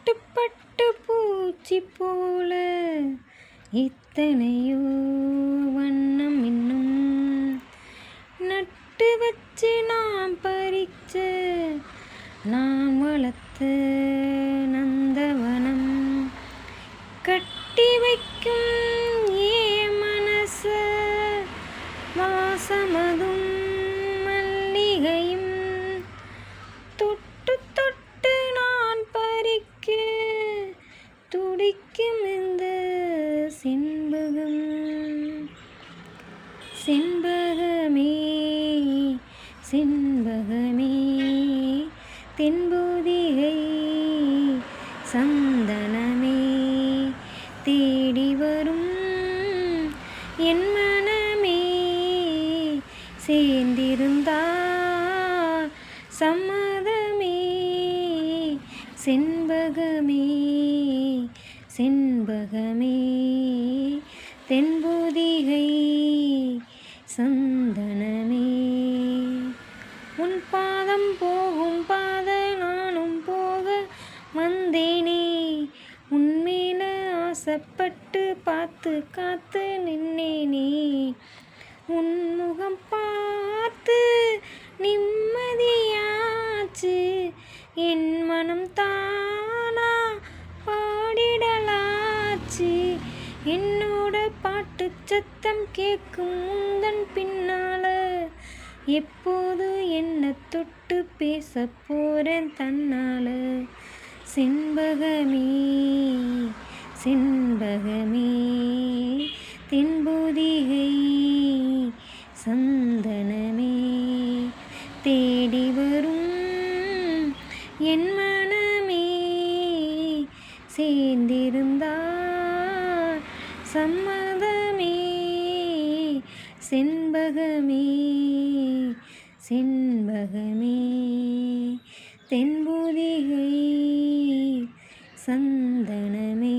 பட்டு பூச்சி போல இத்தனையோ வண்ணம் இன்னும் நட்டு வச்சு நான் பறிச்ச நான் வளர்த்த நந்தவனம் கட்டி வைக்கும் ஏன் மனச வாசமதும் மல்லிகையும் தொட்டு தொட்டு நான் பறிக்க துடிக்கும் இந்த செண்பகம் செண்பகமே செண்பகமே தென்பொதிகை சந்தனமே தேடி வரும் என் மனமே சேர்ந்திருந்தா சம்மதமே செண்பகமே செண்பகமே தென்பொதிகை சந்தனமே உன் பாதம் போகும் பாத நானும் போக வந்தேனே உன்மேல ஆசைப்பட்டு பார்த்து காத்து நின்னேனே உன் முகம் பார்த்து நிம்மதியாச்சு என் மனம் தானா பாடிடலாச்சு என்னோட பாட்டு சத்தம் கேட்கும் முந்தன் பின்னால எப்போது என்ன தொட்டு பேச போறேன் தன்னால செண்பகமே செண்பகமே தென்பொதிகை சந்தனமே தேடி வரும் என் மனமே சேர்ந்திருந்தார் சம்மதமே செண்பகமே செண்பகமே தென்பொதிகை சந்தனமே